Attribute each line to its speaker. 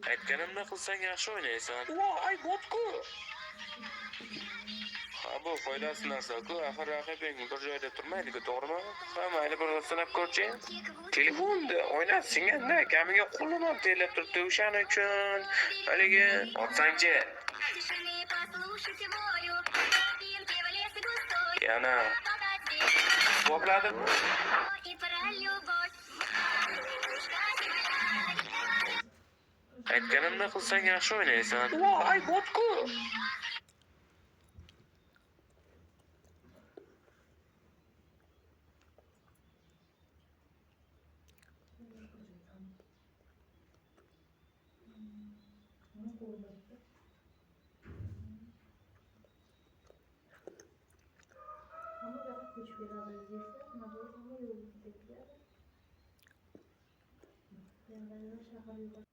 Speaker 1: Aytganimni qilsang yaxshi o'ynaysan. Voy, botku. Ha, bu foydasiz narsa-ku. Axir raqibing bir joyda turmaydi-ku, to'g'rimi? Ha, mayli bir sinab ko'rchi. Telefonda o'ynab singanda kamiga qo'lim ham terlab turibdi. O'shaning uchun haligi otsangchi. Yana bopladim. Aytganimni qilsang yaxshi o'ynaysan. Voy, botku.
Speaker 2: Ama daha hiçbir analiziyse nabız ama yolu gidebilir. Yani ben de şahane